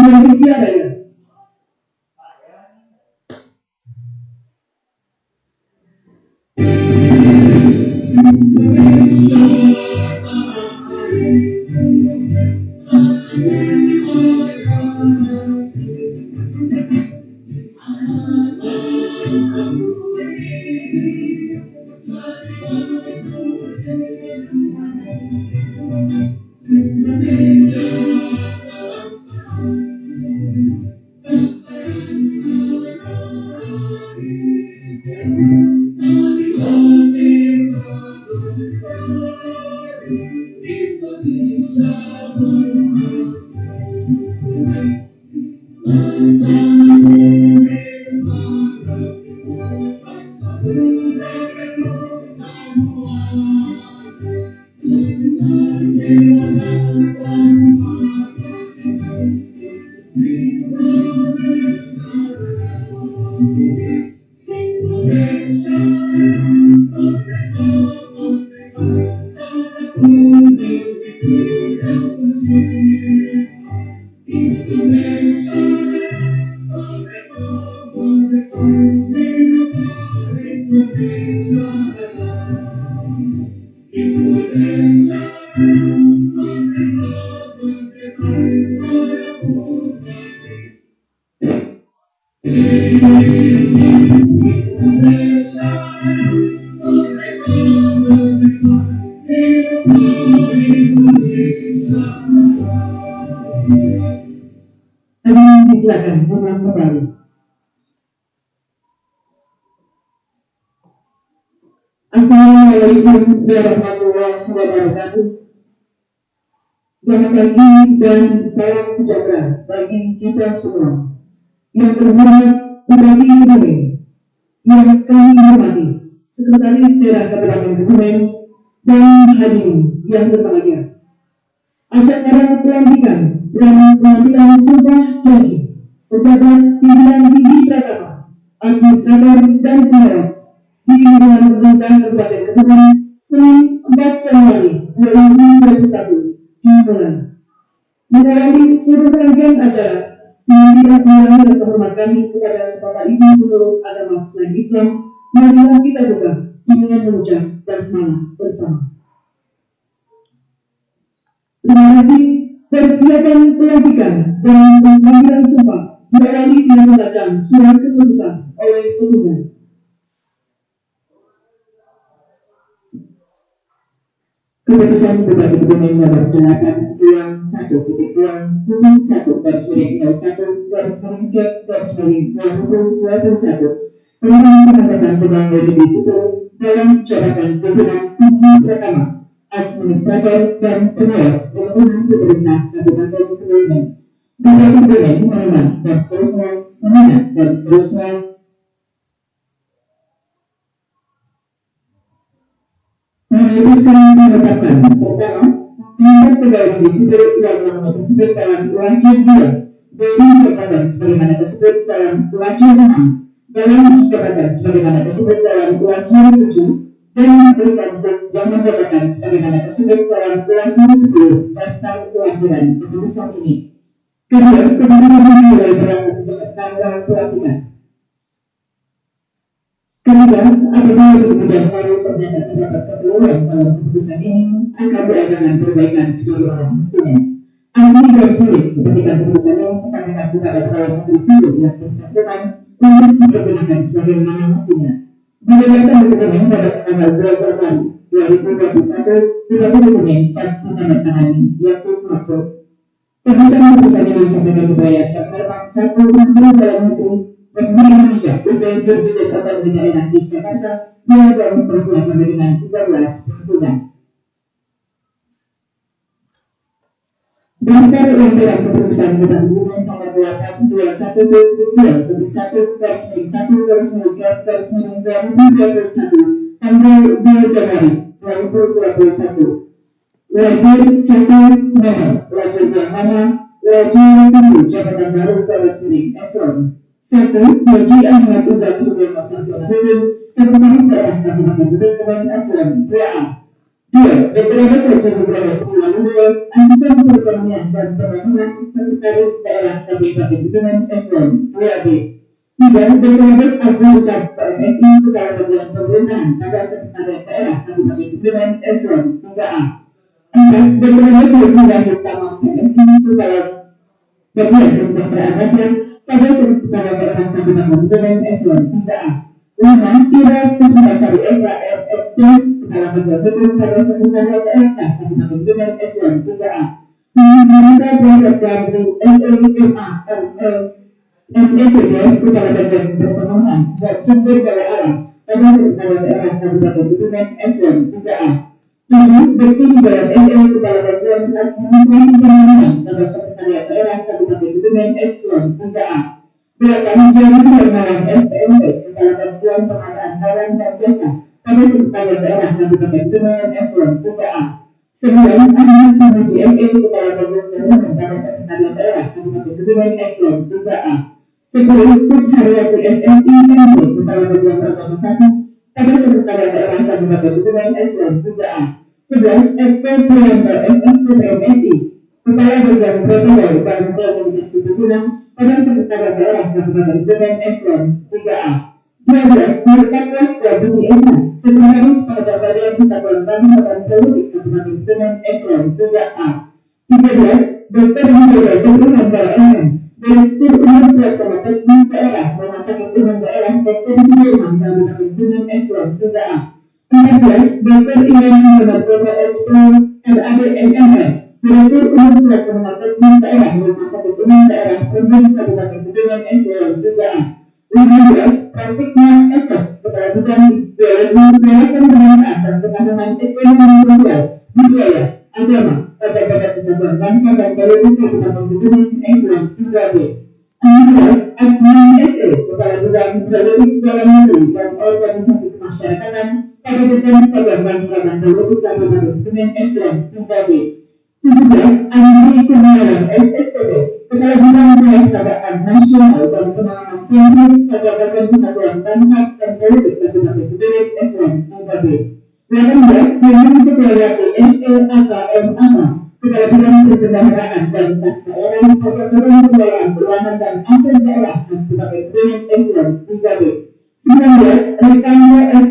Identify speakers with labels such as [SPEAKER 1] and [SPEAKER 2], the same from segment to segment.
[SPEAKER 1] Indonesia Raya. Silakan, mohon kembali. Assalamualaikum warahmatullahi wabarakatuh. Selamat pagi dan salam sejahtera bagi kita semua. Yang terhormat Bupati Kebumen, yang kami hormati Sekretaris Daerah Kabupaten Kebumen, dan hadirin yang berbahagia. Acara pelantikan dan pengambilan sumpah janji pejabat pimpinan tinggi Pratama, administrator dan pengawas di lingkungan pemerintah Kabupaten Kebumen Senin 4 Januari 2021 dimulai. Mengalami seluruh rangkaian acara, tidak mengurangi rasa hormat kami kepada Bapak Ibu Guru Agama selain Islam. Marilah kita buka dengan mengucap basmalah bersama. Terima kasih. Persiapan pelantikan dan pengambilan sumpah diawali dengan pembacaan surat keputusan oleh petugas. Keputusan Bupati Kebumen nomor 8-21-1-1-1-2021 tentang penempatan pegawai negeri sipil dalam jabatan pimpinan tinggi Pratama, administrator dan pengawas di lingkungan pemerintah Kabupaten Kebumen. Bupati Kebumen menolak dan seterusnya, menolak dan seterusnya. Memutuskan menetapkan pertama, tingkat pegawai negeri sipil yang nama tersebut dalam lajur 2 dan jabatan sebagaimana tersebut dalam lajur 6, dalam jabatan sebagaimana tersebut dalam lajur 7, dan memberikan tunjangan jabatan sebagaimana tersebut dalam lajur 10 daftar kelahiran keputusan ini. Kedua, keputusan ini mulai berlaku sejak tanggal pelantikan. Ketiga, apabila kemudian baru ternyata terdapat keperluan dalam keputusan ini, akan diadakan perbaikan sebagaimana mestinya. Asli dan sulit ketika keputusan ini disampaikan kepada pegawai negeri sipil yang bersangkutan untuk dipergunakan sebagaimana mestinya. Didapatkan dokumen pada tanggal 2 Januari 2021 beberapa dokumen cat ditandatangani Yasin Mahfud. Keputusan ini disampaikan kepada terhormat satu menteri dalam negeri Republik Indonesia untuk berjudul atau dengan di Jakarta dalam proses sampai dengan 13 bulan. Daftar lembaran keputusan Bupati Kebumen nomor 8-21-1-1-1-1-2021 tanggal 2 Januari 2021. Lajur 1 nomor, lajur yang mana, lajur 7 jabatan baru garis miring eselon 1 Haji Ahmad Ujang Sudirman Sarjana Hukum Sekretaris Daerah Kabupaten Kebumen eselon 2A. Dua, beberapa saja beberapa pengelola asisten perekonomian dan pembangunan sekretaris daerah Kabupaten Bendungan S1 2B. Tiga, beberapa Agustus PNSI Kepala Bagian Pemerintahan pada Sekretariat Daerah Kabupaten Bendungan S1 3A. Empat, beberapa saja utama PNSI Kepala Bagian Kesejahteraan Rakyat pada Sekretariat Daerah Kabupaten Bendungan S1 3A. Lima, Ira Kusmasari SHMFD Kepala Bagian Hukum pada Sekretariat Daerah Kabupaten Bendungan S1 3A. Mereka Proses Gandri SMMA MNCD Kepala Bagian Perekonomian dan Sumber Daya Alam pada Sekretariat Daerah Kabupaten Bendungan S1 3A. Tujuh, berting dalam SL Kepala Bagian Administrasi Pembangunan pada Sekretariat Daerah Kabupaten Bendungan S1 3A. Delapan, Jalan Permalan SPMP Kepala Bagian Pengadaan Barang dan Jasa pada Sekretariat Daerah Kabupaten Bendungan S1 3A. Sembilan, Ahmad Pamuji SE Kepala Bagian Pengembangan pada Sekretariat Daerah Kabupaten Bendungan S1 3A. 10. Kus Haryati SSI MP Kepala Bagian Organisasi pada Sekretariat Daerah Kabupaten Bendungan S1 3A. 11. FP Priyanto SSP PMSI Kepala Bagian Protokol dan Komunikasi Bendungan pada Sekretariat Daerah Kabupaten Bendungan S1 3A. 12. Murtakas Prabudi Esa Sekretaris pada Badan Kesatuan Bangsa dan Politik Kabupaten Bendungan S1 3A. 13. Dr. Hidayah Syukruhan KLM Direktur Unit Pelaksana Teknis Daerah Rumah Sakit Umum Daerah Dr. Sudirman Kabupaten Bendungan S1 3A. 14. Dr. Iwan Muhammad Prof. SP LADMR Direktur Unit Pelaksana Teknis Daerah Rumah Sakit Umum Daerah Rembang Kabupaten Bendungan S1 3A. 15. Praktiknya Esos Kepala Bidang Yayasan Kebangsaan dan Ketahanan Ekonomi Sosial Budaya Agama pada Badan Kesatuan Bangsa dan Politik Kabupaten Bendungan S1 3B. 16. Adnan SE Kepala Bidang Politik Dalam Negeri dan Organisasi Kemasyarakatan pada Badan Kesatuan Bangsa dan Politik Kabupaten Bendungan S1 3B. 17. Andri Kurniawan SSTD Kepala Bidang Kewaspadaan Nasional dan Penanganan Krisis pada Badan Kesatuan Bangsa dan Politik Kabupaten Bendungan S1 3B. 18. Dewan Setiawati SLAKMAMA Kepala Bidang Perbendaharaan dan Kas Daerah pada Badan Pengelolaan Keuangan dan Aset Daerah Kabupaten Bendungan S1 3B. 19. Rekanda S.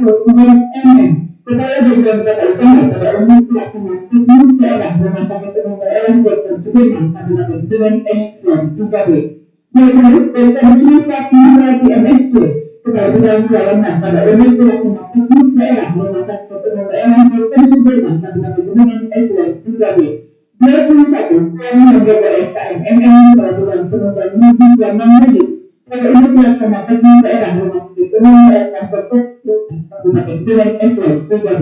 [SPEAKER 1] MM Kepala Bagian Tata Usaha pada Unit Pelaksana Teknis Daerah Rumah Sakit Umum Daerah Dr. Sudirman Kabupaten Bendungan S1 3B. 20. Dr. Syifa Nurati MSC Kepala Bidang Pelayanan pada Unit Pelaksana Teknis Daerah Rumah Sakit Umum Daerah Dr. Sudirman Kabupaten Bendungan S1 3B. 21. Pelayanan Jaga SKM MM Kepala Bidang Penunjang Medis dan Non-Medis pada Unit Pelaksana Teknis Daerah Rumah Sakit Umum Daerah Dr. Kabupaten Bendungan S1 3B.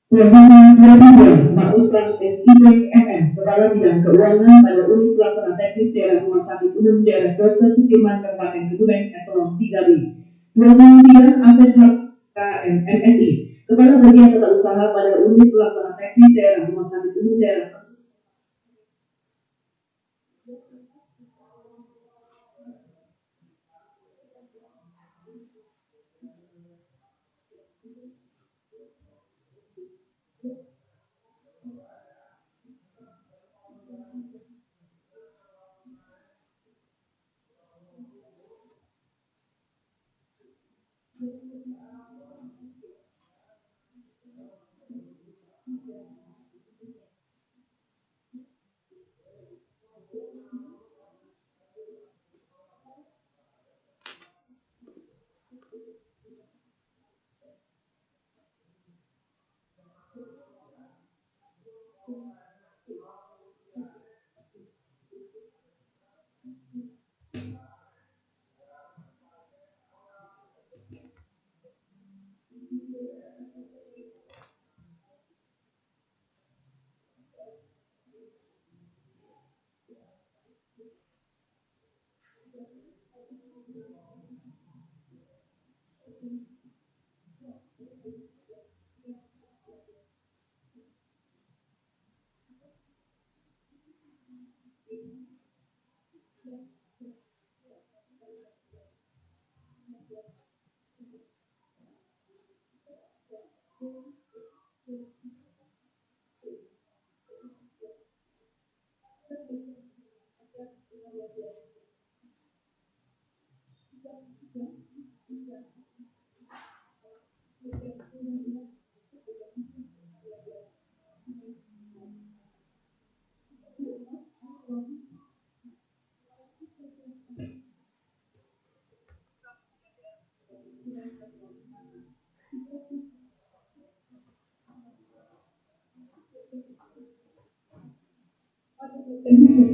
[SPEAKER 1] Selanjutnya, 22. Ma'rufan SIP MM Kepala Bidang Keuangan pada Unit Pelaksana Teknis Daerah Rumah Sakit Umum Daerah Dr. Sudirman Kabupaten Bendungan S1 3B. 23. Asep KM MSI Kepala Bagian Tata Usaha pada Unit Pelaksana Teknis Daerah Rumah Sakit Umum Daerah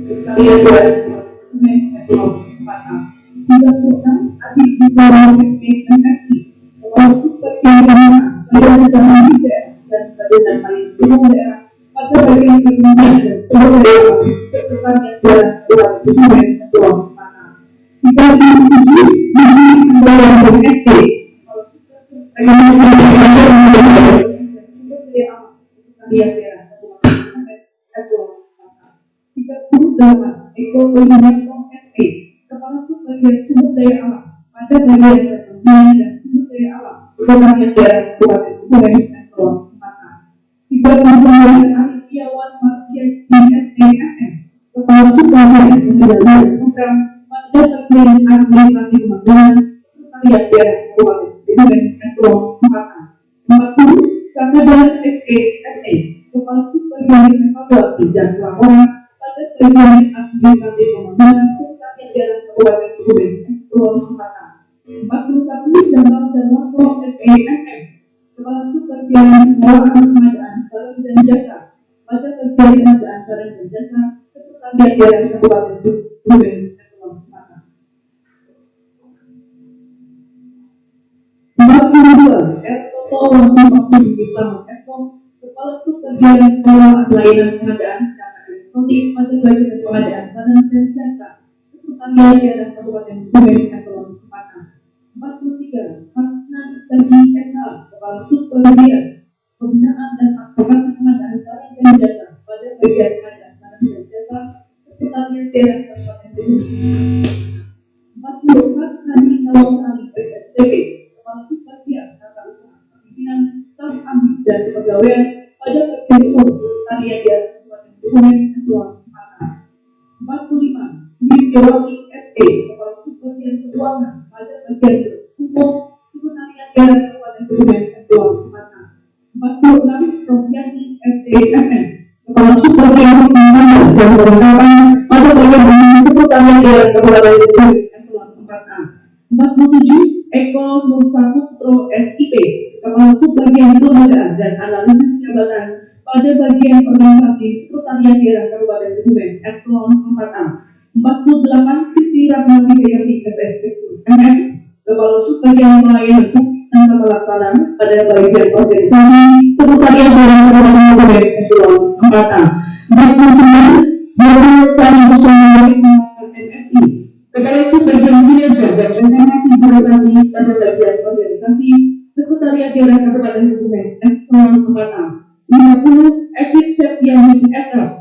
[SPEAKER 1] Sekretariat Dewan Eselon 4A. 36 Adik Diploma SPMSI termasuk bagian zaman daerah dan badan lain umum daerah pada bagian pemilihan dan sumber daya sekretariat Dewan Eselon 4A. 37 Dewan SD sumber daya alam sekretariat daerah Eselon 38 Eko Belimanto SE Kepala Subbagian Sumber Daya Alam pada bagian pertanian dan sumber daya alam sekretariat daerah Kabupaten Kebumen Eselon 4A. 39 Anifiawan Martian SEMM Kepala Subbagian Pengendalian Program pada bagian administrasi pembangunan sekretariat daerah Kabupaten Kebumen Eselon 4A. 40 Sakadan SEME Kepala Subbagian Evaluasi dan Pelaporan pada bagian administrasi pembangunan sekretariat daerah Kabupaten Kebumen Eselon 4A. 41 Cabang dan Wakil SEMM Kepala Subbagian Pengelolaan Pengadaan Barang dan Jasa pada bagian pengadaan barang dan jasa sekretariat daerah Kabupaten Kebumen Eselon 4A. 42 Toto Wakil Islam Eselon Kepala Subbagian Pengelolaan Pelayanan Pengadaan pada bagian pengadaan barang dan jasa sekretariat daerah Kabupaten Kebumen Eselon 4A. 43 Hasnan Sandi SH Kepala Subbagian Pembinaan dan Advokasi Pengadaan Barang dan Jasa pada bagian pengadaan barang dan jasa sekretariat daerah Kabupaten Kebumen. 44 Hani Nawasari SSTP Kepala Subbagian Tata Usaha Pimpinan Staf Ambi dan Kepegawaian pada bagian umum sekretariat daerah Kebumen Eselon 4A. 45 Wisjawati SE Kepala Subbagian Keuangan pada bagian umum sekretariat daerah Kabupaten Kebumen Eselon 4A. 46 Rofiani SEMM Kepala Subbagian Pengembangan dan Perlengkapan pada bagian umum sekretariat daerah Kabupaten Kebumen Eselon 4A. 47 Eko Nusaputro SIP Kepala Subbagian Kelembagaan dan Analisis Jabatan pada bagian organisasi sekretariat daerah Kabupaten Kebumen Eselon 4A. 48 Siti Ratna Wijayati MS Kepala Subbagian Pelayanan dan Tata Laksana pada bagian organisasi sekretariat daerah Kabupaten Kebumen Eselon 4A. 49 Bapak Sari Busana MSI Kepala Subbagian Kinerja dan Informasi Birokrasi pada bagian organisasi sekretariat daerah Kabupaten Kebumen Eselon 4A. 50 Evit Septiani SS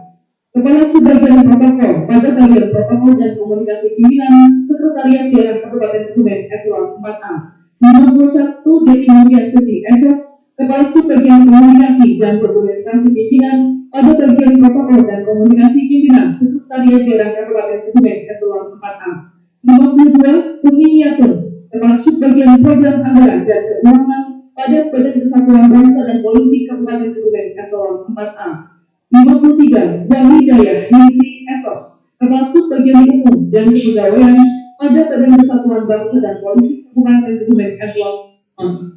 [SPEAKER 1] Kepala Subbagian Protokol pada bagian protokol dan komunikasi pimpinan sekretariat daerah Kabupaten Kebumen Eselon 4A. 51 Dedi Mulyasuti SS Kepala Subbagian Komunikasi dan Komunikasi Pimpinan pada bagian protokol dan komunikasi pimpinan sekretariat daerah Kabupaten Kebumen Eselon 4A. 52 Uminiatur Kepala Subbagian Program Anggaran dan Keuangan pada Badan Kesatuan Bangsa dan Politik Kabupaten Kebumen Eselon 4A. 53 Wahidayah Misi Esos Kepala Subbagian Umum dan Kepegawaian pada Badan Kesatuan Bangsa dan Politik Kabupaten Kebumen Eselon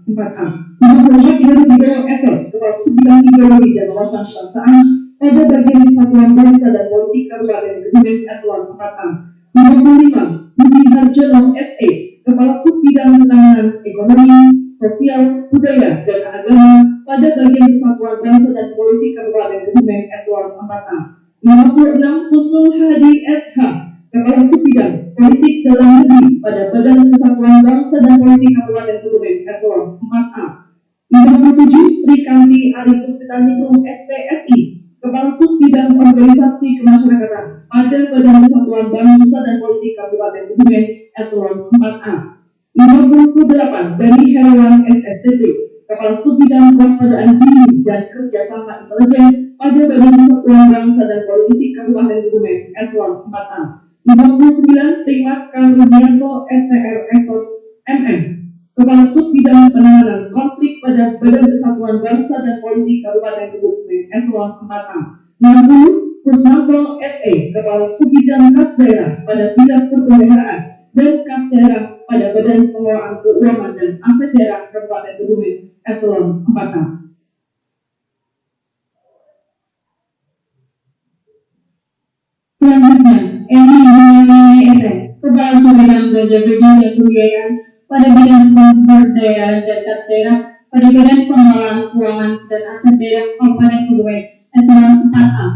[SPEAKER 1] 4A. 54 Ideologi Esos Kepala Subbidang Ideologi dan Wawasan Kebangsaan pada Bagian Kesatuan Bangsa dan Politik Kabupaten Kebumen Eselon 4A. 55 Budi Harjono SE Kepala Subbidang Penanganan Ekonomi, Sosial, Budaya, dan Agama pada Bagian Kesatuan Bangsa dan Politik Kabupaten Kebumen Eselon 4A. 56 Husnul Hadi SH Kepala Subbidang Politik Dalam Negeri pada Badan Kesatuan Bangsa dan Politik Kabupaten Kebumen Eselon 4A. 57 Sri Kanti Ari Puspitaningrum SPSI Kepala Subbidang Organisasi Kemasyarakatan pada Badan Kesatuan Bangsa dan Politik Kabupaten Kebumen Eselon 4A. 58 dari Herawan SSTP, Kepala Subbidang Kewaspadaan Dini dan Kerjasama Intelijen pada Badan Persatuan Bangsa dan Politik Kabupaten Kebumen Eselon 4A. 59 Trimat Karudianto STR Esos MM, Kepala Subbidang Penanganan Konflik pada Badan Persatuan Bangsa dan Politik Kabupaten Kebumen Eselon 4A. 60 Kusnanto SE, Kepala Subbidang Kas Daerah pada bidang perbendaharaan dan Kas Daerah pada Badan Pengelolaan Keuangan dan Aset Daerah Kabupaten Kebumen Eselon 4A. Selanjutnya, Eni SM, Kepala Subbidang Belanja Gaji dan Pembiayaan pada bidang pemberdayaan dan kas daerah pada Badan Pengelolaan Keuangan dan Aset Daerah Kabupaten Kebumen Eselon 4A.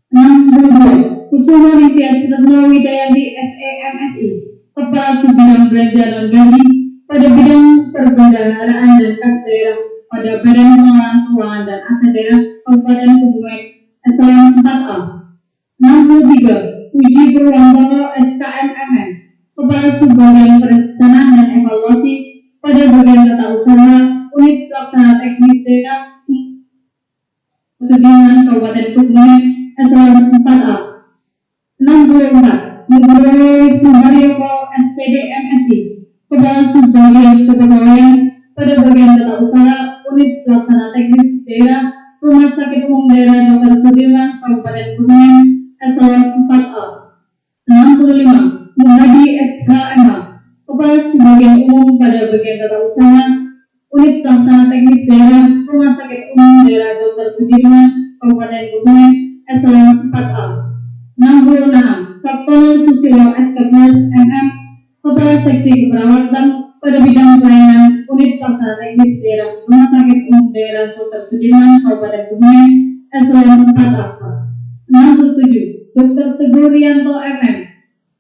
[SPEAKER 1] 62 Kusuma Nitias Retno Widayadi SEMSI, Kepala Subbidang Belanja dan Gaji pada bidang perbendaharaan dan kas daerah pada Badan Pengelolaan Keuangan dan Aset Daerah Kabupaten Kebumen Eselon 4A. 63 Puji Purwantono SKMMN, Kepala Subbagian Perencanaan dan Evaluasi pada bagian tata usaha Unit Pelaksana Teknis Daerah Sudirman Kabupaten Kebumen Eselon 4A. 64 Nugroho Wisnu Haryoko SPD MSI, Kepala Subbagian Kepegawaian pada bagian tata usaha Unit Pelaksana Teknis Daerah Rumah Sakit Umum Daerah Dr. Sudirman Kabupaten Kebumen Eselon 4A. 65 Muhadi SHMH, Kepala Subbagian Umum pada bagian tata usaha Unit Pelaksana Teknis Daerah Rumah Sakit Umum Daerah Dr. Sudirman Kabupaten Kebumen Eselon 4A. 66 Sabtono Susilo SKPNS MM, Kepala Seksi Keperawatan pada bidang pelayanan Unit Pelaksana Teknis Daerah Rumah Sakit Umum Daerah Dr. Sudirman Kabupaten Kebumen Eselon 4A. 67 Dr. Teguh Rianto MM,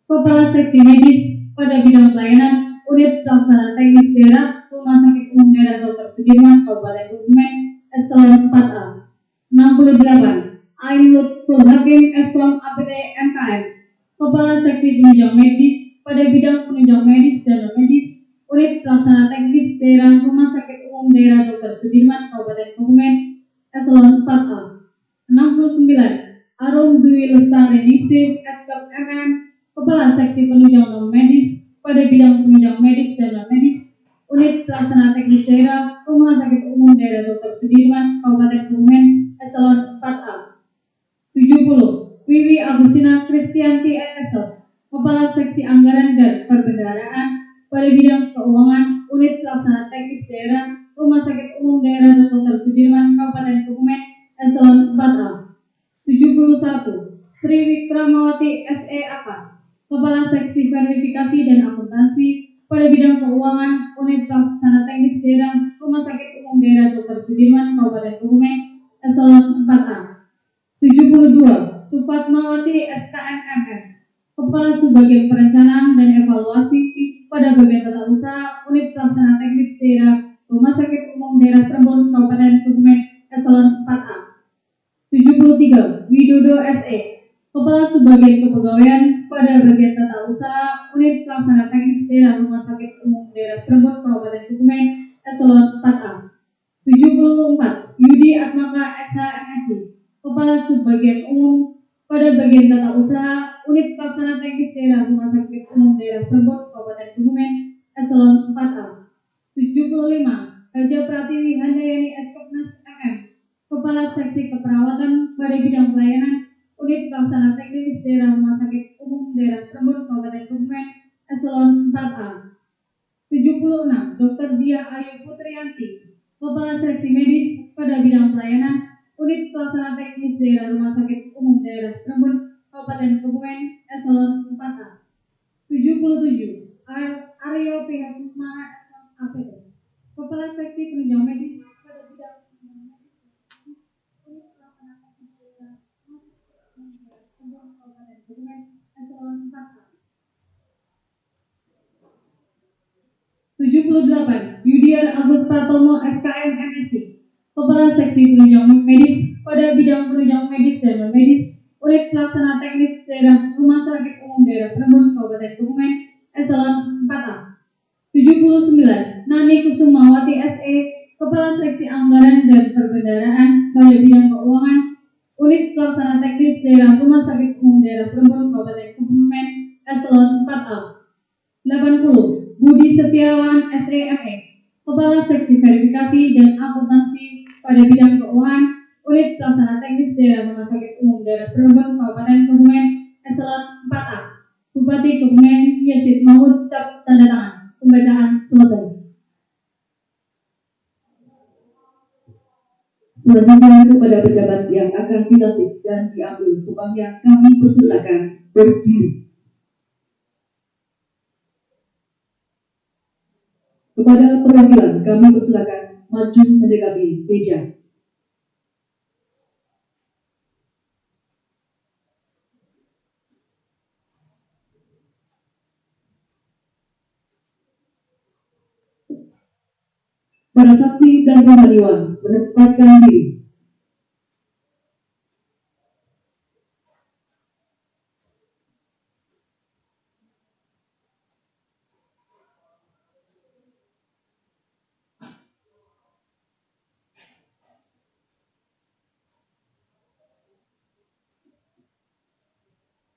[SPEAKER 1] Kepala Seksi Medis pada bidang pelayanan Unit Pelaksana Teknis Daerah Rumah Sakit Umum Daerah Dr. Sudirman Kabupaten Kebumen Eselon 4A. 68 Ain Lutful Hakim Eskom APT MKM, Kepala Seksi Penunjang Medis pada bidang penunjang medis dan non-medis Unit Pelaksana Teknis Daerah Rumah Sakit Umum Daerah Dr. Sudirman Kabupaten Kebumen Eselon 4A. 69 Arum Dwi Lestari Ningsih Eskom MM, Kepala Seksi Penunjang non-medis pada bidang penunjang medis dan non-medis Unit Pelaksana Teknis Daerah Rumah Sakit Umum Daerah Dr. Sudirman Kabupaten Kebumen Eselon 4A. 70 Wiwi Agustina Kristianti Esos, Kepala Seksi Anggaran dan Perbendaharaan pada bidang keuangan Unit Pelaksana Teknis Daerah Rumah Sakit Umum Daerah Dr. Sudirman Kabupaten Kebumen Eselon 4A. 71 Sri Wikramawati SEAK, Kepala Seksi Verifikasi dan Akuntansi pada bidang keuangan Unit Pelaksana Teknis Daerah Rumah Sakit Umum Daerah Dr. Sudirman Kabupaten Kebumen Eselon 4A. 72 Sufatmawati SKMMM, Kepala Subbagian Perencanaan dan Evaluasi pada bagian tata usaha Unit Pelaksana Teknis Daerah Rumah Sakit Umum Daerah Cirebon Kabupaten Kebumen Eselon 4A. 73 Widodo SE, Kepala Subbagian Kepegawaian pada bagian tata usaha Unit Pelaksana Teknis Daerah Rumah Sakit Umum Daerah Cirebon Kabupaten Kebumen Eselon 4A. 74 Yudi Atmaka SHMSI, Kepala Subbagian Umum pada bagian tata usaha Unit Pelaksana Teknis Daerah Rumah Sakit Umum Daerah Cirebon Kabupaten Kebumen Eselon 4A. 75 Haja Pratiwi Handayani SKPNS MM, Kepala Seksi Keperawatan pada bidang pelayanan Unit Pelaksana Teknis Daerah Rumah Sakit Umum Daerah Cirebon Kabupaten Kebumen Eselon 4A. 76 Dr. Dia Ayu Putrianti, Kepala Seksi Medis pada bidang pelayanan Unit Pelaksana Teknis Daerah Rumah Sakit Umum Daerah Cirebon Kabupaten Kebumen Eselon 4A. 77 Aryo Prihatma APT, Kepala Seksi Penunjang Medis pada bidang penunjang medis Unit Pelaksana Teknis Daerah Rumah Sakit Umum Daerah Cirebon Kabupaten Kebumen Eselon 4A. 78 Yudiar Agus Pratomo SKM MSI, Kepala Seksi Penunjang Medis pada bidang penunjang medis dan non-medis Unit Pelaksana Teknis Daerah Rumah Sakit Umum Daerah Cirebon Kabupaten Kebumen Eselon 4A. 79
[SPEAKER 2] 79. Nani Kusumawati SE, Kepala Seksi Anggaran dan Perbendaharaan pada bidang keuangan Unit Pelaksana Teknis Daerah Rumah Sakit Umum Daerah Perempuan Kabupaten Kebumen Eselon 4A. 80. Budi Setiawan SEME, Kepala Seksi Verifikasi dan Akuntansi pada bidang keuangan Unit Pelaksana Teknis Daerah Rumah Sakit Umum Daerah Perempuan Kabupaten Kebumen Eselon 4A. Bupati Kebumen Yazid Mahmud cap tanda tangan. Pembacaan selesai.
[SPEAKER 1] Selanjutnya kepada pejabat yang akan dilantik dan diambil sumpahnya kami persilakan berdiri. Kepada perwakilan kami persilakan maju mendekati meja. Para saksi dan rohaniwan menempatkan diri.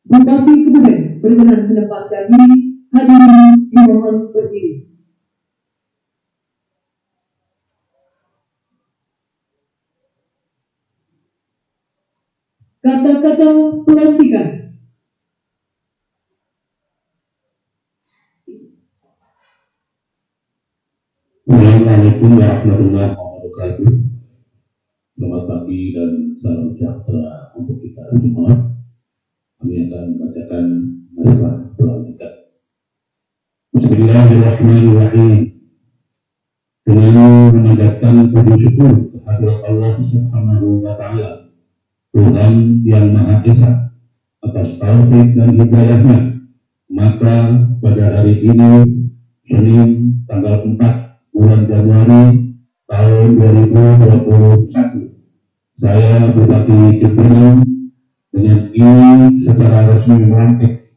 [SPEAKER 1] Bupati Kebumen berkenan menempatkan diri. Hadirin dimohon berdiri. Kata-kata pelantikan.
[SPEAKER 3] Assalamualaikum warahmatullahi wabarakatuh. Selamat pagi dan salam sejahtera untuk kita semua. Kami akan membacakan naskah pelantikan. Bismillahirrahmanirrahim. Dengan memanjatkan puji syukur kehadirat Allah Subhanahu wa Ta'ala, Tuhan yang Maha Esa, atas taufik dan hidayahnya, maka pada hari ini, Senin tanggal 4 bulan Januari tahun 2021, saya Bupati Kebumen dengan ini secara resmi melantik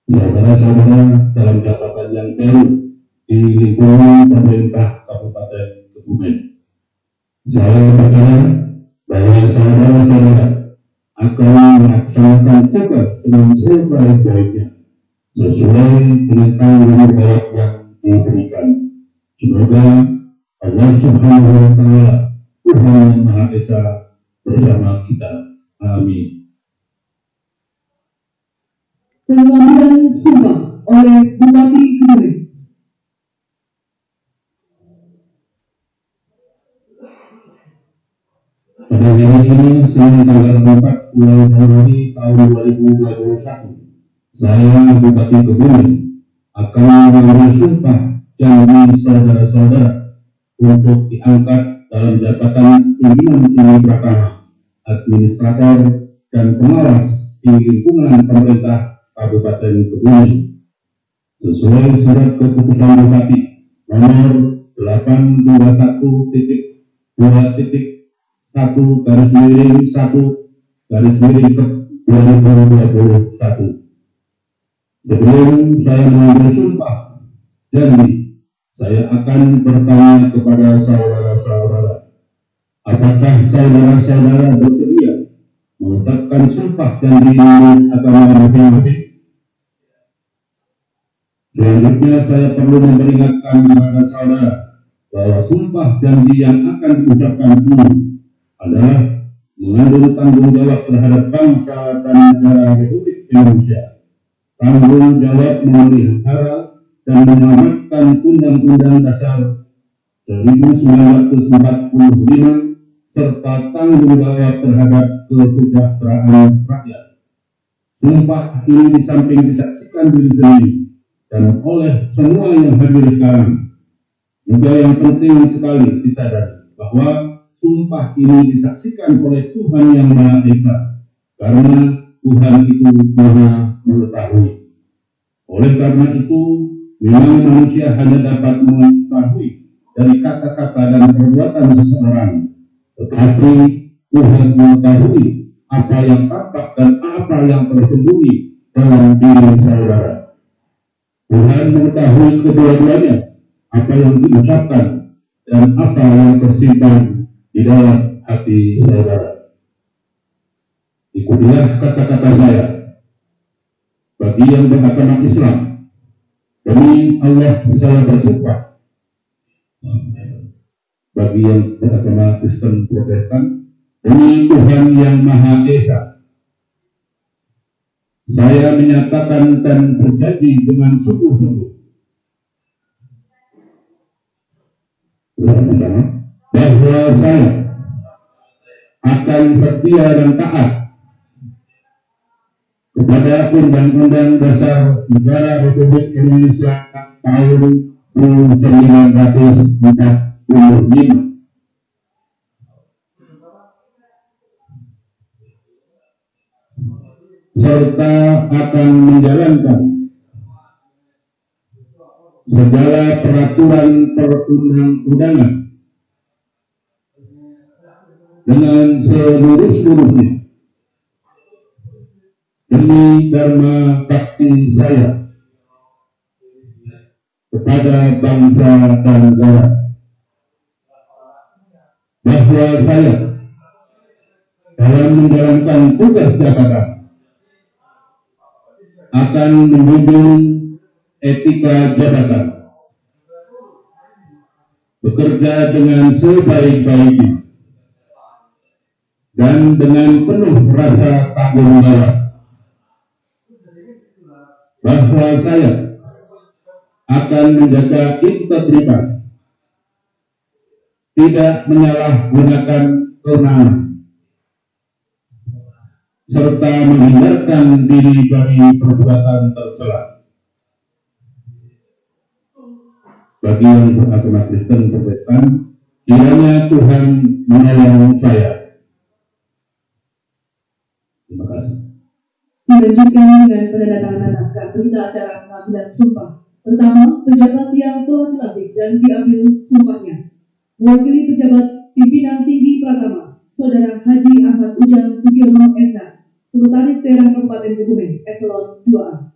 [SPEAKER 3] saudara-saudara dalam jabatan yang baru di lingkungan pemerintah Kabupaten Kebumen. Saya percaya bahwa saudara-saudara akan melaksanakan tugas dengan sebaik-baiknya sesuai dengan tanggung jawab yang diberikan. Semoga Allah Subhanahu wa Ta'ala, Tuhan yang Maha Esa, bersama kita. Amin.
[SPEAKER 1] Pengambilan sumpah oleh Bupati Kebumen.
[SPEAKER 3] Pada hari ini, Senin tanggal 4 bulan Januari tahun 2021, saya Bupati Kebumen akan mengambil sumpah janji saudara-saudara untuk diangkat dalam jabatan pimpinan tinggi pertama, administrator, dan pengawas di lingkungan pemerintah Kabupaten Kebumen sesuai surat keputusan Bupati nomor 821.1/1/2021. Sebelum saya mengambil sumpah janji, saya akan bertanya kepada saudara-saudara, apakah saudara-saudara bersedia mengucapkan sumpah janji menurut agama masing-masing? Selanjutnya saya perlu memperingatkan kepada saudara bahwa sumpah janji yang akan diucapkan ini adalah mengandung tanggung jawab terhadap bangsa dan negara Republik Indonesia, tanggung jawab memelihara dan menyelamatkan Undang-Undang Dasar 1945 serta tanggung jawab terhadap kesejahteraan rakyat. Sumpah ini di samping disaksikan diri sendiri dan oleh semua yang hadir sekarang, juga yang penting sekali disadari bahwa sumpah ini disaksikan oleh Tuhan yang Maha Esa, karena Tuhan itu Maha mengetahui. Oleh karena itu, memang manusia hanya dapat mengetahui dari kata-kata dan perbuatan seseorang, tetapi Tuhan mengetahui apa yang tampak dan apa yang tersembunyi dalam diri saudara. Tuhan mengetahui kedua-duanya, apa yang diucapkan dan apa yang tersimpan di dalam hati saudara. Ikutilah kata-kata saya. Bagi yang beragama Islam, demi Allah saya bersumpah. Bagi yang beragama Kristen Protestan, demi Tuhan yang Maha Esa, saya menyatakan dan berjanji dengan sungguh-sungguh bersama-sama bahwa saya akan setia dan taat kepada Undang-Undang Dasar Negara Republik Indonesia tahun 1945, serta akan menjalankan segala peraturan perundang-undangan dengan selurus-lurusnya demi dharma bakti saya kepada bangsa dan negara, bahwa saya dalam menjalankan tugas jabatan akan menjunjung etika jabatan, bekerja dengan sebaik-baiknya dan dengan penuh rasa tanggung jawab, bahwa saya akan menjaga integritas, tidak menyalahgunakan kewenangan, serta menghindarkan diri dari perbuatan tercela. Bagi yang beragama Kristen Protestan, kiranya Tuhan menolong saya. Terima kasih.
[SPEAKER 1] Dilanjutkan dengan penandatanganan naskah berita acara pengambilan sumpah. Pertama, pejabat yang telah dilantik dan diambil sumpahnya. Mewakili pejabat pimpinan tinggi Pratama, Saudara Haji Ahmad Ujang Sugiono SH, Sekretaris Daerah Kabupaten Kebumen, Eselon 2A.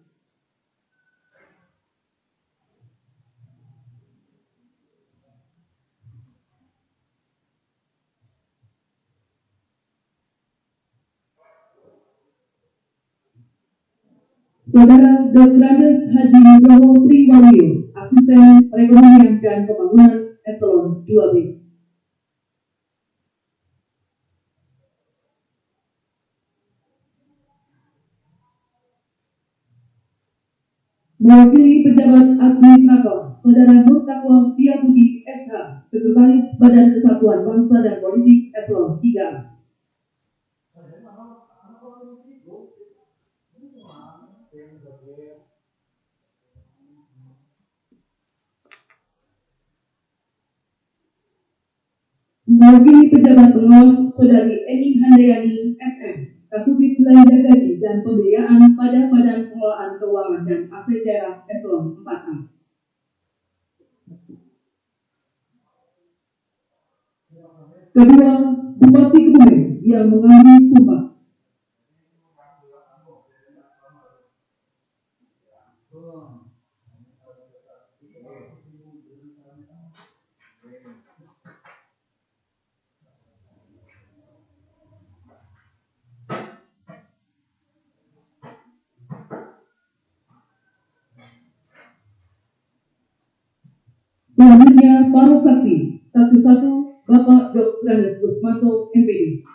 [SPEAKER 1] Saudara Dr. Andes Haji Nugroho Triwaluyo, Asisten Perekonomian dan Pembangunan Eselon 2B. Mewakili pejabat administrator, Saudara Nur Takwa Setiabudi SH, Sekretaris Badan Kesatuan Bangsa dan Politik Eselon 3. Mewakili pejabat pengawas, Saudari Eni Handayani SM, Kasubit Belanja Gaji dan Pembiayaan pada Badan Pengelolaan Keuangan dan Aset Daerah Eselon 4A. Kedua, Bupati Kebumen yang mengambil sumpah. Selanjutnya, para saksi. Saksi 1, Bapak Dr. Andes Kusmanto, MPD.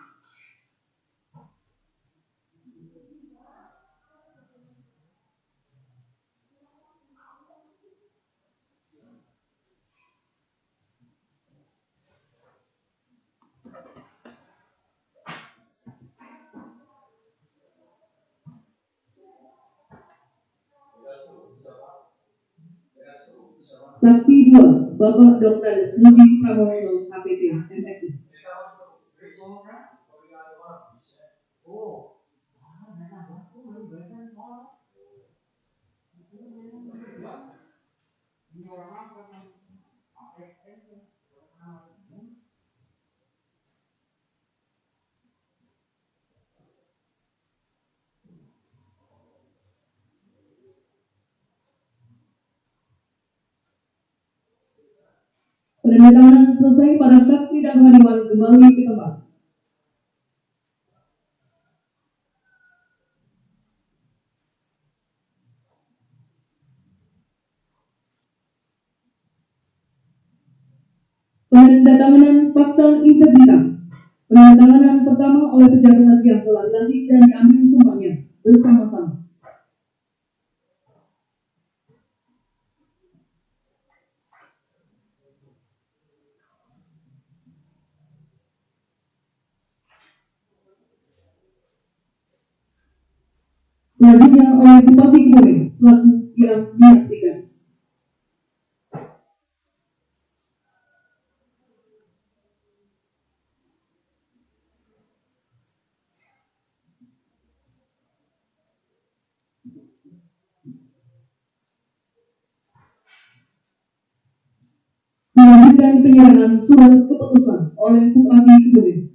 [SPEAKER 1] Saksi 2, Bapak Dr. Andes Muji Pramono, APT, MSI. Penandatanganan selesai, para saksi dan rohaniwan kembali ke tempat. Penandatanganan fakta integritas. Penandatanganan pertama oleh pejabat yang telah dilantik dan diambil sumpahnya bersama-sama. Selanjutnya oleh Bupati Kebumen selaku yang menyaksikan. Melanjutkan penyerangan surat keputusan oleh Bupati Kebumen.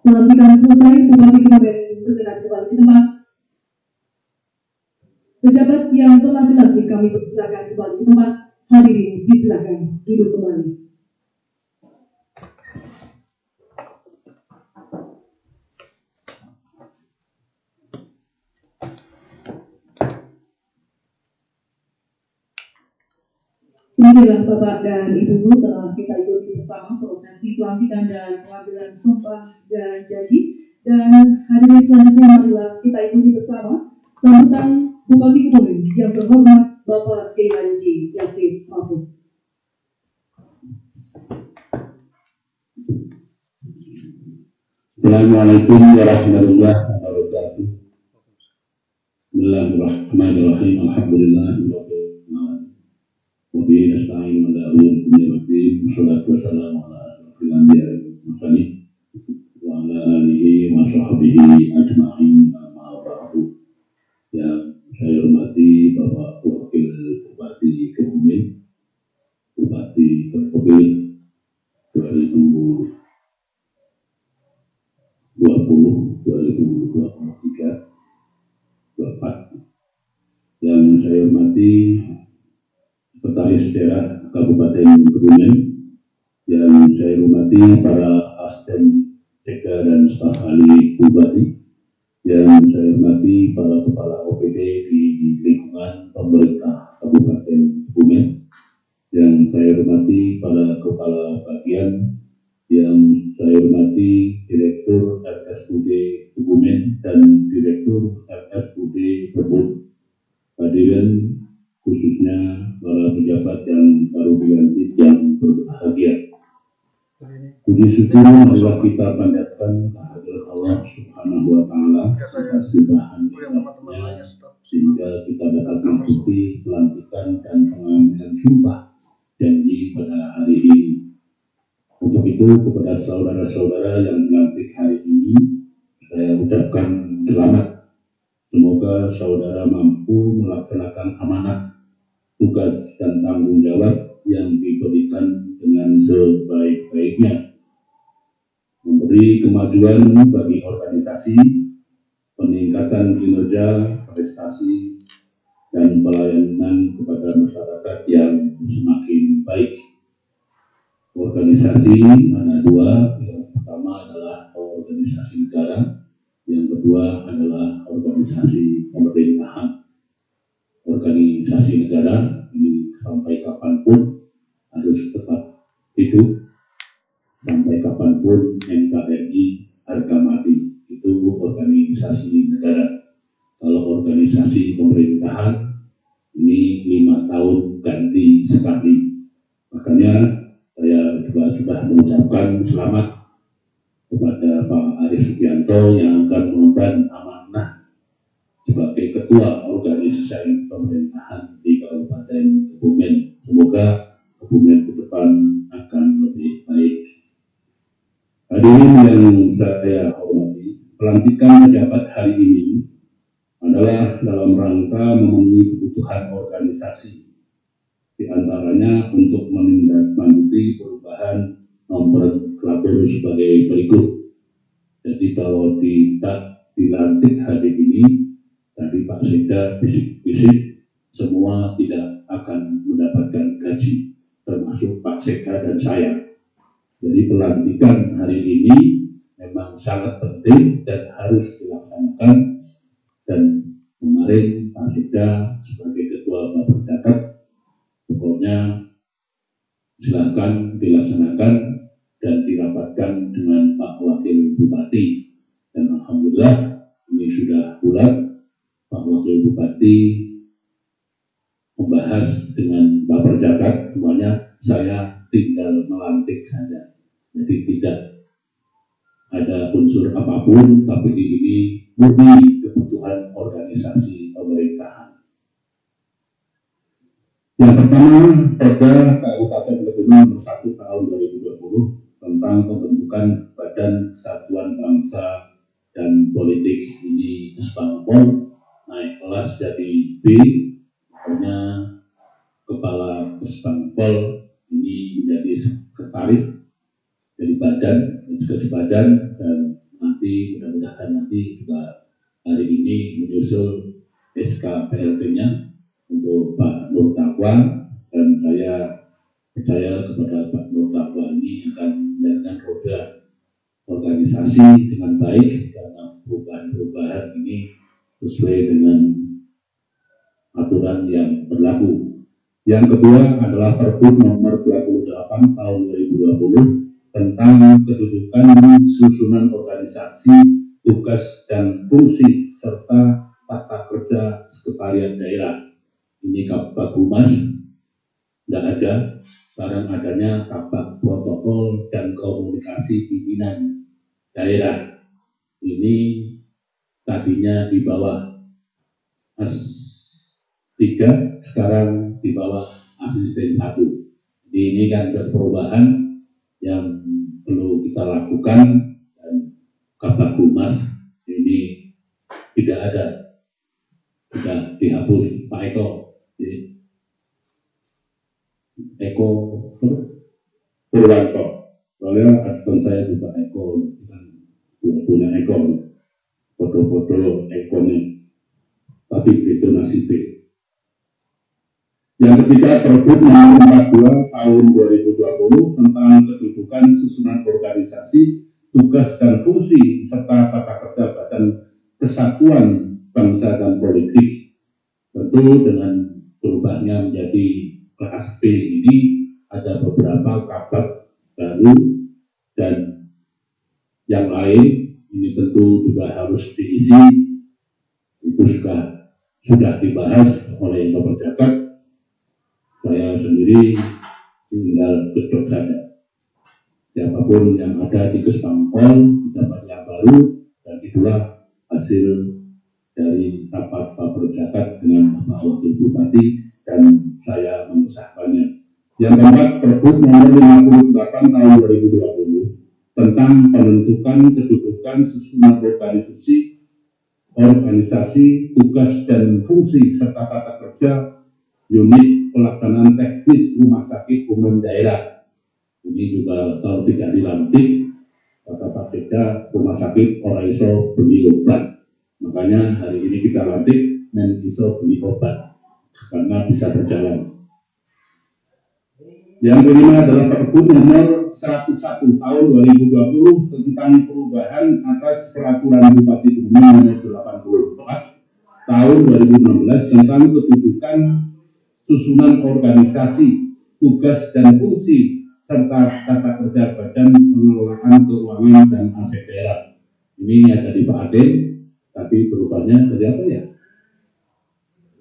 [SPEAKER 1] Pelantikan selesai, Bupati Kebumen bergerak kembali ke tempat. Pejabat yang telah dilantik kami persilakan kembali ke tempat. Hadirin disilakan duduk kembali. Inilah Bapak dan Ibu telah kita ikuti bersama prosesi pelantikan dan pengambilan sumpah dan janji. Dan hadirin selanjutnya marilah kita ikuti bersama sambutan Bupati Kebumen yang terhormat Bapak Kiai Haji Yassin Mahfud.
[SPEAKER 3] Assalamualaikum warahmatullahi wabarakatuh. Bismillahirrahmanirrahim. Alhamdulillahirabbil alamin. Wa bihi nasta'in ala umuri dunya waddin. Wassalatu wassalamu ala asyrofil anbiya'i wal mursalin wa ala alihi wa sahbihi ajma'in. Amma ba'du. Yang saya hormati Bapak Wakil Bupati Kebumen, Bupati terpilih 2020-2023, Bapak yang saya hormati Sekretaris Daerah Kabupaten Kebumen, yang saya hormati para asisten Sekda dan staf ahli Bupati, yang saya hormati para kepala OPD di lingkungan pemerintah Kabupaten Kebumen, yang saya hormati para kepala bagian, yang saya hormati Direktur RSUD Kebumen dan Direktur RSUD Kebun, hadirin khususnya para pejabat yang baru dilantik yang berbahagia. Puji syukur marilah kita panjatkan kehadirat Allah Subhanahu wa Ta'ala atas limpahan nikmatnya sehingga kita dapat mengikuti pelantikan dan pengambilan sumpah janji pada hari ini. Untuk itu kepada saudara-saudara yang dilantik hari ini saya ucapkan selamat. Semoga saudara mampu melaksanakan amanah, tugas dan tanggung jawab yang diberikan dengan sebaik-baiknya, memberi kemajuan bagi organisasi, peningkatan kinerja, prestasi, dan pelayanan kepada masyarakat yang semakin baik. Organisasi ada dua, yang pertama adalah organisasi negara, yang kedua adalah organisasi pemerintahan. Organisasi negara ini sampai kapanpun harus tetap hidup, sampai kapanpun NKRI harga mati. Itu organisasi negara. Kalau organisasi pemerintahan ini 5 tahun ganti sekali. Makanya saya juga sudah mengucapkan selamat kepada Pak Arief Sugianto yang akan mengemban amanah sebagai ketua organisasi pemerintahan di Kabupaten Kebumen. Semoga Kebumen ke depan akan lebih baik. Hadirin yang saya hormati, pelantikan pejabat hari ini adalah dalam rangka memenuhi kebutuhan organisasi, di antaranya untuk menindaklanjuti perubahan nomenklatur sebagai berikut. Jadi kalau tidak dilantik hari ini, tadi Pak Sekda bisik-bisik, semua tidak akan mendapatkan gaji, termasuk Pak Sekda dan saya. Jadi pelantikan hari ini memang sangat penting dan harus dilaksanakan. Dan kemarin Pak Sekda sebagai ketua Bappersdakat, pokoknya silakan dilaksanakan dan dirapatkan dengan Pak Wakil Bupati. Dan alhamdulillah ini sudah bulat, Pak Wakil Bupati membahas dengan Bappersdakat, semuanya saya tinggal melantik saja. Jadi tidak ada unsur apapun, tapi ini murni kebutuhan organisasi pemerintahan. Yang pertama, Perda Kabupaten Kebumen nomor 1 tahun 2020 tentang pembentukan Badan Kesatuan Bangsa dan Politik, ini Kesbangpol naik kelas jadi B, makanya Kepala Kesbangpol ini menjadi sekretaris dari badan, sekretaris badan, dan nanti mudah-mudahan nanti juga hari ini menyusul SK PLT-nya untuk Pak Nur Taqwa, dan saya percaya kepada Pak Nur Taqwa ini akan menjalankan roda organisasi dengan baik karena perubahan-perubahan ini sesuai dengan aturan yang berlaku. Yang kedua adalah Pergub nomor 28 tahun 2020 tentang kedudukan susunan organisasi, tugas dan fungsi serta tata kerja sekretariat daerah. Ini Kabag Humas tidak ada, sekarang adanya Kabag Protokol dan Komunikasi Pimpinan Daerah. Ini tadinya di bawah AS3, sekarang di bawah Asisten 1. Jadi ini kan perubahan yang perlu kita lakukan, dan Kabag Humas ini tidak ada, sudah dihapus Pak Eko. Jadi, Eko Purwanto, soalnya advan saya juga Eko, kan punya Eko, foto-foto Eko nih, tapi itu nasibnya. Yang ketiga, Pergub nomor 42 tahun 2020 tentang kedudukan susunan organisasi, tugas dan fungsi serta tata kerja Badan Kesatuan Bangsa dan Politik. Tentu dengan berubahnya menjadi kelas B ini ada beberapa kabag baru dan yang lain ini tentu juga harus diisi. Itu juga sudah dibahas oleh Bappersdakat. Saya sendiri tinggal gedok saja. Siapapun yang ada di Kesbangpol dapat yang baru, dan itulah hasil dari rapat Bappersdakat dengan Bapak Wakil Bupati, dan saya mengesahkannya. Yang keempat, Pergub nomor 58 tahun 2020 tentang penentukan kedudukan susunan organisasi, tugas dan fungsi serta tata kerja unit pelaksanaan teknis rumah sakit umum daerah. Ini juga kalau tidak dilantik, kata Pak Sekda, rumah sakit orang iso beli obat. Makanya hari ini kita lantik men iso beli obat karena bisa berjalan. Yang kelima adalah Pergub nomor 101 tahun 2020 tentang perubahan atas peraturan Bupati Kebumen nomor 84 tahun 2016 tentang kedudukan susunan organisasi, tugas dan fungsi serta tata kerja Badan Pengelolaan Keuangan dan Aset Daerah. Ini ada di Pak Ade, tapi perubahannya dari apa ya?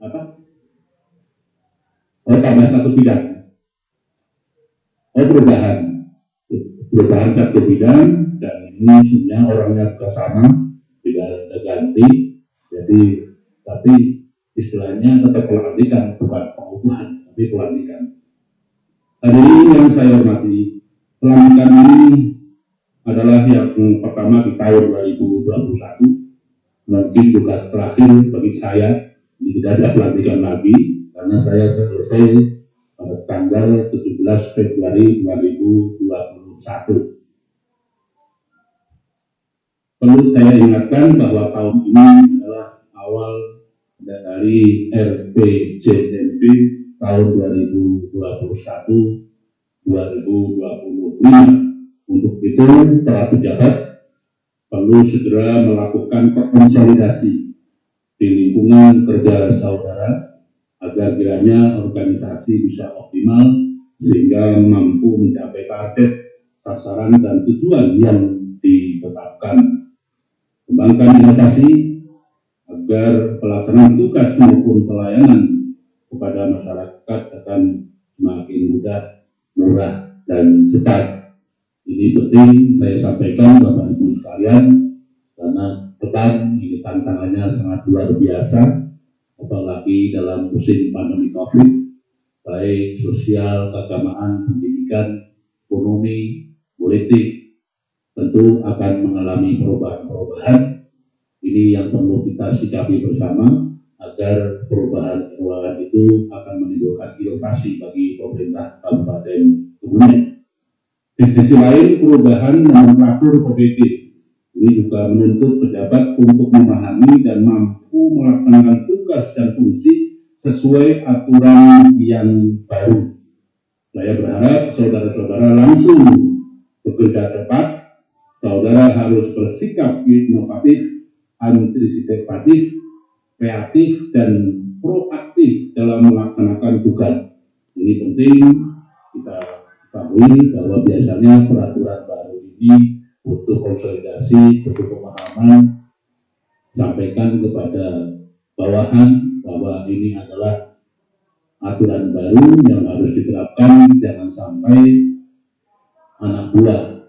[SPEAKER 3] Apa? Oh, tambah satu bidang. Oh, perubahan satu bidang, dan ini sebenarnya orangnya juga sama, tidak ada ganti. Jadi, tapi istilahnya tetap pelantikan, bukan pengubahan, tapi pelantikan. Hadirin yang saya hormati, pelantikan ini adalah yang pertama di tahun 2021, mungkin juga terakhir bagi saya. Ini tidak ada pelantikan lagi karena saya selesai pada tanggal 17 Februari 2021. Perlu saya ingatkan bahwa tahun ini adalah awal dari RPJMD tahun 2021-2025. Untuk itu, para pejabat perlu segera melakukan konsolidasi di lingkungan kerja saudara agar kiranya organisasi bisa optimal sehingga mampu mencapai target, sasaran, dan tujuan yang ditetapkan. Kembangkan inovasi agar pelaksanaan tugas maupun pelayanan kepada masyarakat akan semakin mudah, murah, dan cepat. Ini penting saya sampaikan Bapak Ibu sekalian, karena depan ini tantangannya sangat luar biasa, apalagi dalam musim pandemi COVID, baik sosial, keagamaan, pendidikan, ekonomi, politik, tentu akan mengalami perubahan-perubahan. Ini yang perlu kita sikapi bersama agar perubahan itu akan menimbulkan inovasi bagi pemerintah Kabupaten Kebumen. Di sisi lain, perubahan nomenklatur OPD ini juga menuntut pejabat untuk memahami dan mampu melaksanakan tugas dan fungsi sesuai aturan yang baru. Saya berharap saudara-saudara langsung bekerja cepat. Saudara harus bersikap inovatif, antisipatif, kreatif, dan proaktif dalam melaksanakan tugas. Ini penting kita ketahui bahwa biasanya peraturan baru ini butuh konsolidasi, butuh pemahaman, sampaikan kepada bawahan bahwa ini adalah aturan baru yang harus diterapkan. Jangan sampai anak buah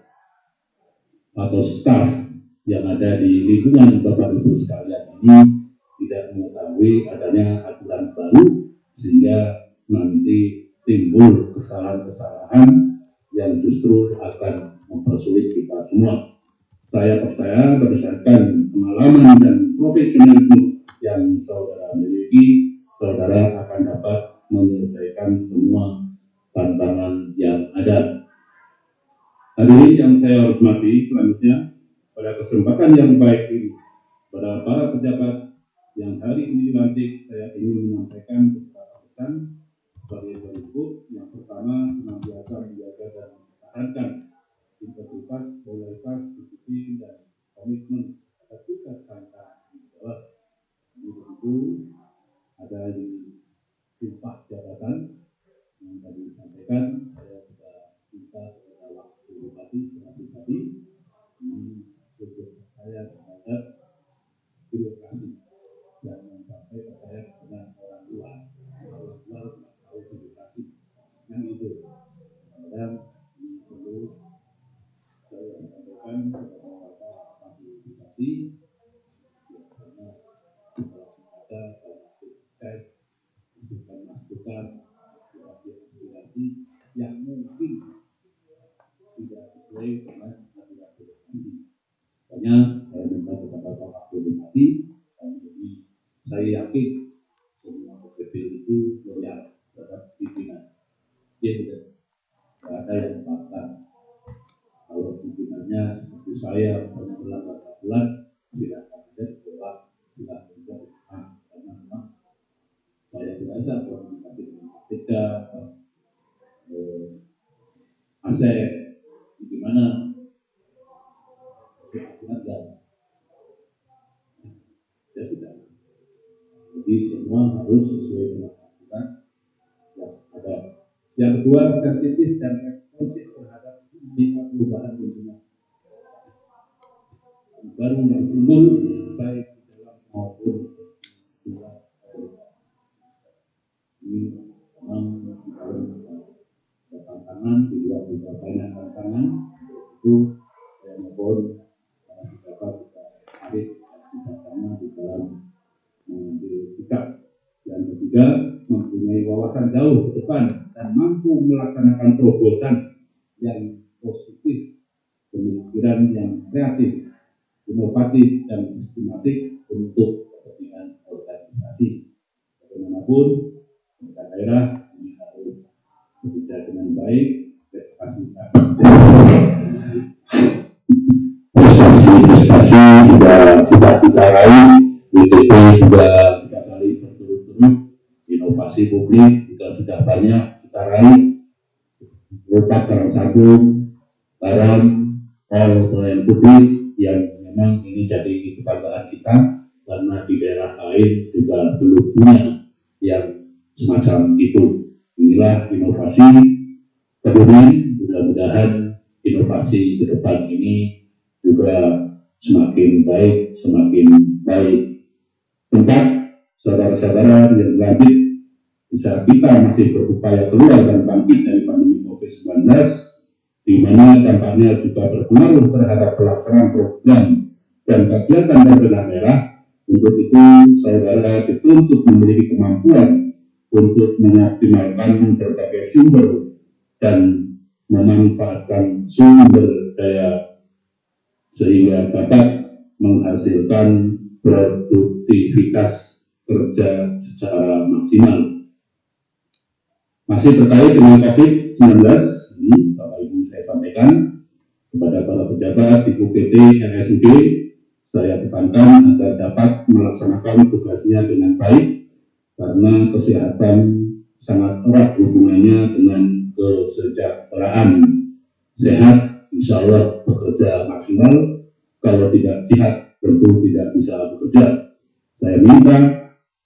[SPEAKER 3] atau staf yang ada di lingkungan Bapak Ibu sekalian ini tidak mengetahui adanya aturan baru sehingga nanti timbul kesalahan-kesalahan yang justru akan mempersulit kita semua. Saya percaya berdasarkan pengalaman dan profesionalisme yang saudara miliki, saudara akan dapat menyelesaikan semua tantangan yang ada. Hadirin yang saya hormati, selanjutnya pada kesempatan yang baik ini, pada para pejabat yang hari ini dilantik, saya ingin menyampaikan beberapa pesan sebagai berikut. Yang pertama, senantiasa menjaga dan mempertahankan integritas, loyalitas, disiplin, dan komitmen atas tugas tanggung jawab. Ini tentu ada di sumpah jabatan yang tadi disampaikan. Saya sudah minta kepada waktu bupati tadi ini tujuan saya terhadap birokrasi dan sampai percaya dengan orang luar tidak tahu birokrasi yang itu. Dan ini perlu saya sampaikan kepada Bapak Bupati, karena kalau ada tes bukan masukan aspirasi yang mungkin tidak sesuai dengan aturan birokrasi. Makanya saya minta kepada Bapak Bupati, dan jadi saya yakin semua OPD itu loyal terhadap pimpinan. Dia tidak ada yang bakal. Kalau pimpinannya seperti saya hanya melanggar aturan, silakan saja ditolak, silakan saja ditahan. Karena memang saya biasa komunikasi dengan KPK, aset, gimana? Aturan enggak. Ya tidak. Jadi semua harus sesuai dengan aturan yang ada. Yang kedua, sensitif dan responsif perubahan tentunya baru yang timbul baik di dalam maupun di luar. Ini memang tantangan, di luar juga banyak tantangan. Itu saya mohon para pejabat kita hadir bersama di dalam mengambil sikap. Yang ketiga, mempunyai wawasan jauh ke depan dan mampu melaksanakan terobosan yang positif, pemikiran yang kreatif, inovatif dan sistematik untuk kepentingan organisasi. Bagaimanapun, pemerintah daerah ini harus bekerja dengan baik, prestasi sudah kita raih, WTP juga 3 kali berturut-turut, inovasi publik juga sudah banyak kita raih, berupa Karang Sabung, garam, tol pelayanan publik yang memang ini jadi kebanggaan kita karena di daerah lain juga belum punya yang semacam itu. Inilah inovasi. Kemudian mudah-mudahan inovasi ke depan ini juga semakin baik, Tempat saudara-saudara yang lanjut bisa kita masih berupaya keluar dan bangkit dari pandemi COVID-19, di mana dampaknya juga berpengaruh terhadap pelaksanaan program dan kegiatan pemerintah daerah. Untuk itu, saudara dituntut memiliki kemampuan untuk mengoptimalkan berbagai sumber dan memanfaatkan sumber daya sehingga dapat menghasilkan produktivitas kerja secara maksimal. Masih terkait dengan COVID-19, ini Bapak Ibu saya sampaikan kepada para pejabat di UPT RSUD, saya tekankan agar dapat melaksanakan tugasnya dengan baik karena kesehatan sangat erat hubungannya dengan kesejahteraan. Sehat, insya Allah bekerja maksimal. Kalau tidak sehat, tentu tidak bisa bekerja. Saya minta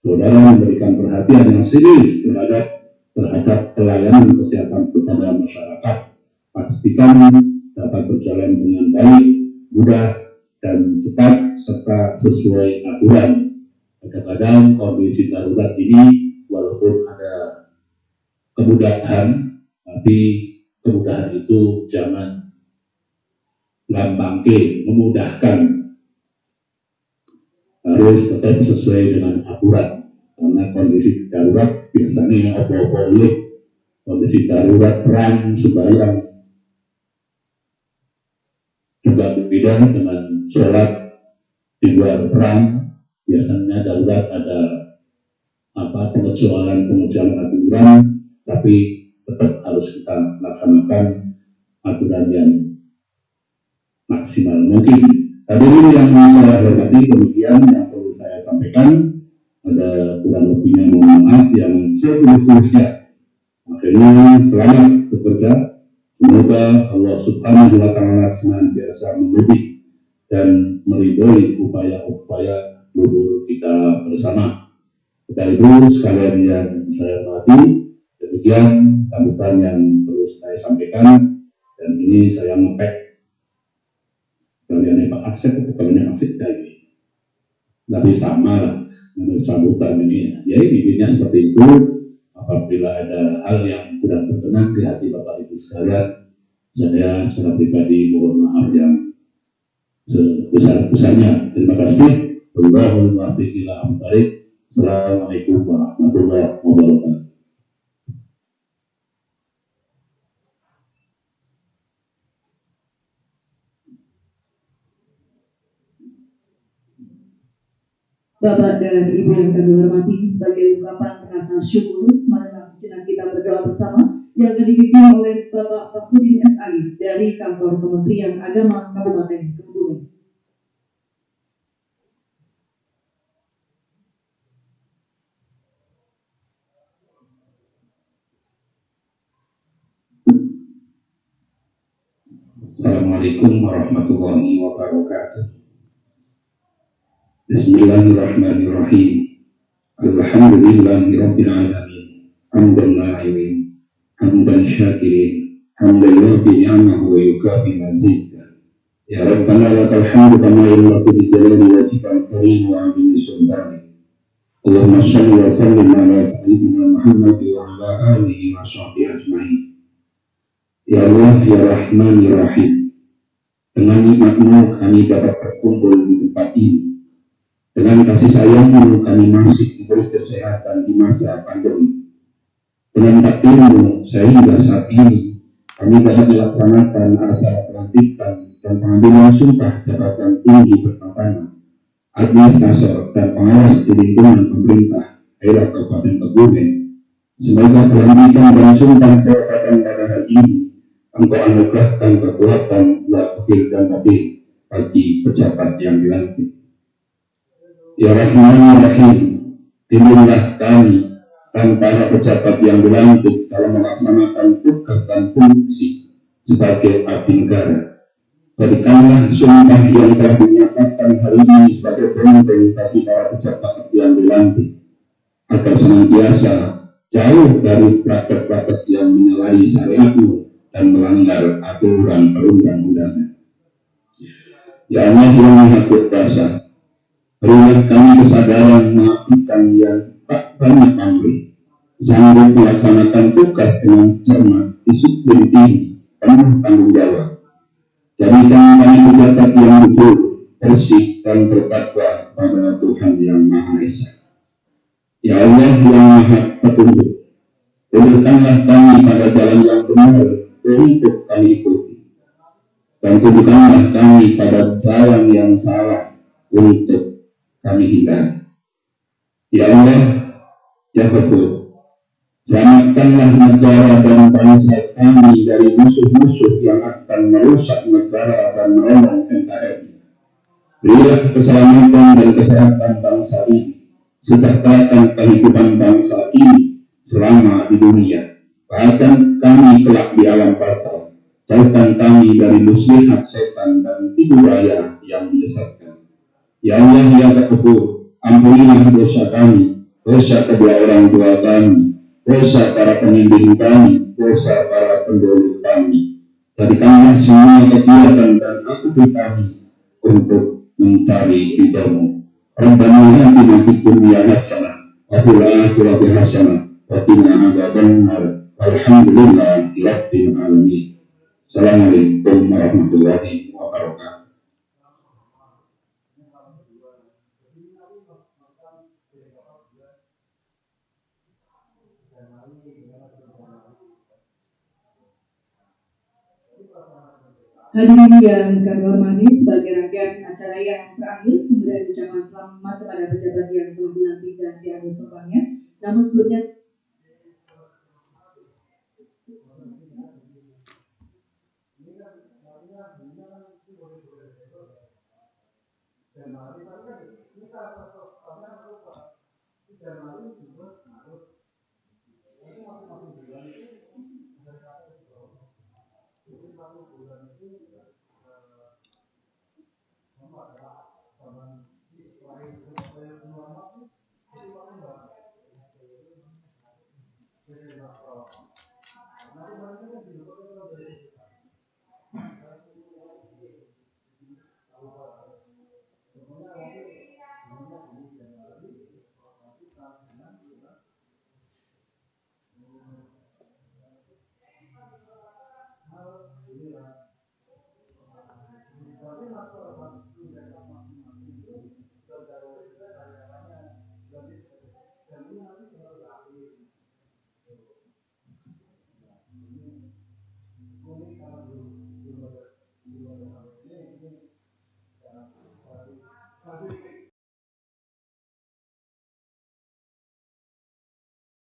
[SPEAKER 3] saudara memberikan perhatian yang serius terhadap pelayanan kesehatan kepada masyarakat. Pastikan dapat berjalan dengan baik, mudah, dan cepat serta sesuai aturan. Kadang-kadang kondisi darurat ini walaupun ada kemudahan, tapi kemudahan itu jangan gampangke, memudahkan, harus tetap sesuai dengan aturan. Karena kondisi darurat biasanya apa-apa boleh, kondisi darurat perang sembahyang juga berbeda dengan sholat di luar perang. Biasanya darurat ada pengecualian aturan, tapi tetap harus kita laksanakan aturan yang maksimal mungkin. Hadirin yang saya hormati, demikian yang perlu saya sampaikan. Ada kurang lebihnya mohon maaf yang setulus-tulusnya. Akhirnya selamat bekerja. Semoga Allah Subhanahu wa Ta'ala senantiasa membimbing dan meridhoi upaya-upaya luhur kita bersama. Bapak Ibu sekalian yang saya hormati, demikian sambutan yang perlu saya sampaikan, dan ini saya ngepek kalian Pak Asep atau kalian Asep dari, tapi sama lah menurut sambutan ini. Ya intinya seperti itu. Apabila ada hal yang kurang berkenan di hati Bapak Ibu sekalian, saya secara pribadi mohon maaf yang sebesar-besarnya. Terima kasih. Wallahul muwaffiq ila aqwamit thoriq. Assalamualaikum warahmatullahi wabarakatuh.
[SPEAKER 1] Bapak dan Ibu yang kami hormati, sebagai ungkapan rasa syukur, marilah sejenak kita berdoa bersama yang akan dipimpin oleh Bapak Fakhrudin S.Ali dari Kantor Kementerian Agama Kabupaten Kebumen.
[SPEAKER 3] Assalamualaikum warahmatullahi wabarakatuh. Bismillahirrahmanirrahim. Alhamdulillahirabbil alamin. Hamdan na'imin, hamdan syakirin, حمدا يوافي نعمه ويكافي مزيدا. يا ربنا لك الحمد كما يليق بجلال وجهك الكريم وعظيم سلطانك. اللهم صل وسلم على سيدنا محمد وعلى آله وصحبه أجمعين. Ya Allah, ya Rahman, ya Rahim, dengan nikmat-Mu kami dapat berkumpul di tempat ini. Dengan kasih sayang-Mu kami masih diberi kesehatan di masa pandemi. Dengan takdir-Mu sehingga saat ini kami dapat melaksanakan acara pelantikan dan pengambilan sumpah jabatan tinggi pertama, administrator dan pengawas di lingkungan pemerintah daerah Kabupaten Kebumen. Semoga pelantikan dan sumpah jabatan pada hari ini Engkau anugerahkan kekuatan lahir dan batin bagi pejabat yang dilantik. Ya Rahman ya Rahim, bimbinglah kami dan para pejabat yang dilantik dalam melaksanakan tugas dan fungsi sebagai abdi negara. Jadikanlah sumpah yang telah dinyatakan hari ini sebagai penting bagi para pejabat yang dilantik, agar senantiasa jauh dari praktek-praktek yang menyalahi syariat-Mu dan melanggar aturan perundang-undangan. Ya Allah yang Maha Kuasa, berilah kami kesadaran melakukan yang tak banyak pamrih, sanggup melaksanakan tugas dengan cermat, disiplin tinggi, penuh tanggung jawab. Jadikan kami pejabat yang jujur, bersih dan bertakwa pada Tuhan yang Maha Esa. Ya Allah yang Maha Petunjuk, tunjukkanlah kami pada jalan yang benar untuk kami ikuti, dan tunjukkanlah kami pada jalan yang salah untuk kami hindari. Ya Allah, ya Ghafur, selamatkanlah negara dan bangsa kami dari musuh-musuh yang akan merusak negara dan merongrong NKRI. Berilah keselamatan dan kesehatan bangsa ini, sejahterakan kehidupan bangsa ini selama di dunia. Bahkan kami kelak di alam barzakh. Jauhkan kami dari muslihat setan dan tipu daya yang menyesatkan. Ya Allah ya Ghafur, ampunilah dosa kami, dosa kedua orang tua kami, dosa para pemimpin kami, dosa para pendahulu kami. Jadikanlah semua kegiatan dan aktivitas kami untuk mencari ridho-Mu. Rabbana atina fid dunya hasanah wa fil akhirati hasanah wa qina adzabannar. Alhamdulillahi rabbil alamin. Assalamualaikum warahmatullahi wabarakatuh.
[SPEAKER 1] Hadirin yang kami hormati, sebagai rangkaian acara yang terakhir, pemberian ucapan selamat kepada pejabat yang telah dilantik dan diambil sumpahnya. Namun sebelumnya,